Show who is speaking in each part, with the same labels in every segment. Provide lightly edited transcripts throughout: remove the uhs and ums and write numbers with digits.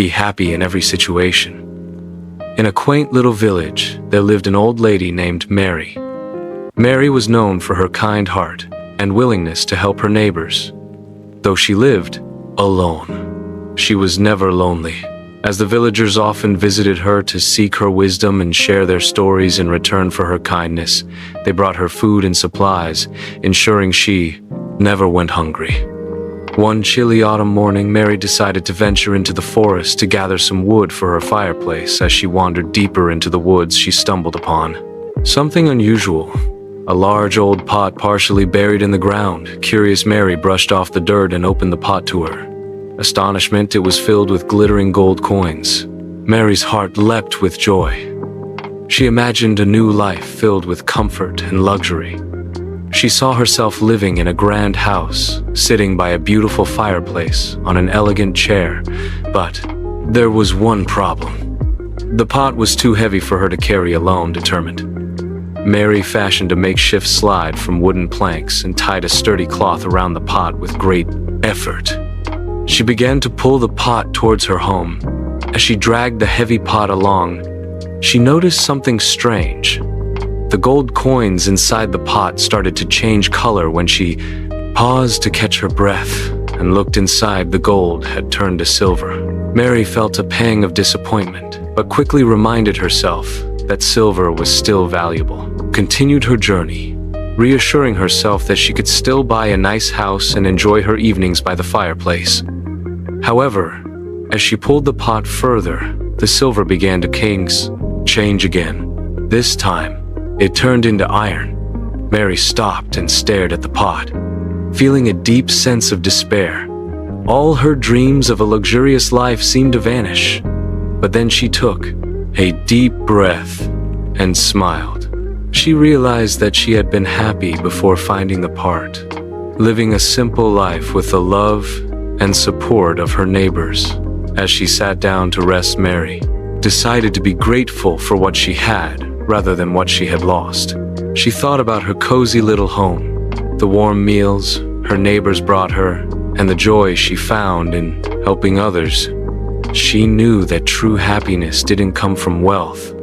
Speaker 1: be happy in every situation. In a quaint little village, there lived an old lady named Mary. Mary was known for her kind heart and willingness to help her neighbors. Though she lived alone, she was never lonely, as the villagers often visited her to seek her wisdom and share their stories in return for her kindness. They brought her food and supplies, ensuring she never went hungry. One chilly autumn morning, Mary decided to venture into the forest to gather some wood for her fireplace. As she wandered deeper into the woods, she stumbled upon something unusual. A large old pot partially buried in the ground. Curious Mary brushed off the dirt and opened the pot to her astonishment, it was filled with glittering gold coins. Mary's heart leapt with joy. She imagined a new life filled with comfort and luxury. She saw herself living in a grand house, sitting by a beautiful fireplace on an elegant chair. But there was one problem. The pot was too heavy for her to carry alone. Determined, Mary fashioned a makeshift slide from wooden planks and tied a sturdy cloth around the pot with great effort. She began to pull the pot towards her home. As she dragged the heavy pot along, she noticed something strange. The gold coins inside the pot started to change color. When she paused to catch her breath and looked inside, the gold had turned to silver. Mary felt a pang of disappointment, but quickly reminded herself that silver was still valuable. Continued her journey, reassuring herself that she could still buy a nice house and enjoy her evenings by the fireplace. However, as she pulled the pot further, the silver began to change again. This time, it turned into iron. Mary stopped and stared at the pot, feeling a deep sense of despair. All her dreams of a luxurious life seemed to vanish. But then she took a deep breath and smiled. She realized that she had been happy before finding the pot, living a simple life with the love and support of her neighbors. As she sat down to rest, Mary decided to be grateful for what she had rather than what she had lost. She thought about her cozy little home, the warm meals her neighbors brought her, and the joy she found in helping others. She knew that true happiness didn't come from wealth,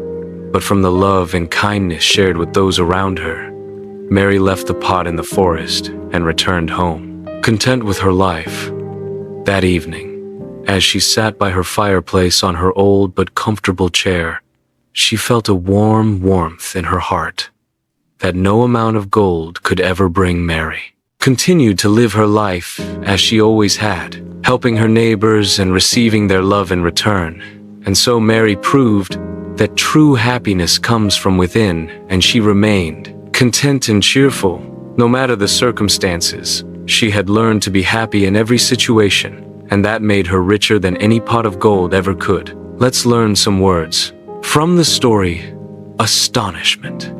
Speaker 1: but from the love and kindness shared with those around her. Mary left the pot in the forest and returned home, content with her life. That evening, as she sat by her fireplace on her old but comfortable chair, she felt a warm warmth in her heart that no amount of gold could ever bring. Mary continued to live her life as she always had, helping her neighbors and receiving their love in return. And so Mary proved that true happiness comes from within, and she remained content and cheerful, no matter the circumstances. She had learned to be happy in every situation, and that made her richer than any pot of gold ever could. Let's learn some words from the story. Astonishment.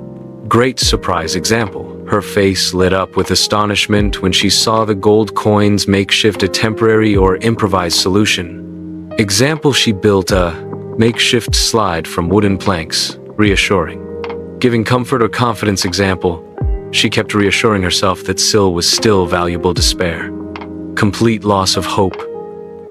Speaker 1: Great surprise. Example. Her face lit up with astonishment when she saw the gold coins. Makeshift, a temporary or improvised solution. Example. She built a makeshift slide from wooden planks. Reassuring. Giving comfort or confidence. Example. She kept reassuring herself that silver was still valuable. Despair. Complete loss of hope.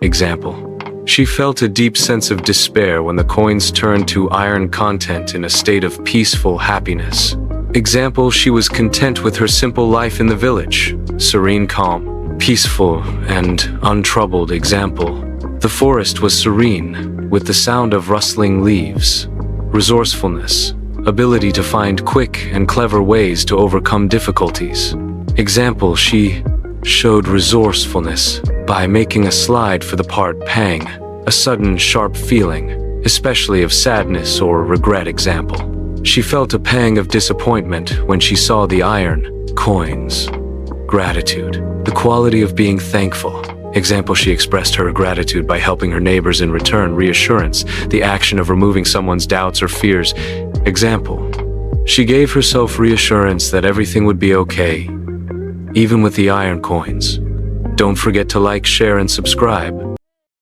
Speaker 1: Example. She felt a deep sense of despair when the coins turned to iron. Content, in a state of peaceful happiness. Example. She was content with her simple life in the village. Serene, calm, peaceful, and untroubled. Example. The forest was serene, with the sound of rustling leaves. Resourcefulness. Ability to find quick and clever ways to overcome difficulties. Example. She showed resourcefulness by making a slide for the part. Pang, a sudden sharp feeling, especially of sadness or regret. Example. She felt a pang of disappointment when she saw the iron coins. Gratitude, the quality of being thankful. Example. She expressed her gratitude by helping her neighbors in return. Reassurance, the action of removing someone's doubts or fears. Example. She gave herself reassurance that everything would be okay, even with the iron coins. Don't forget to like, share, and subscribe.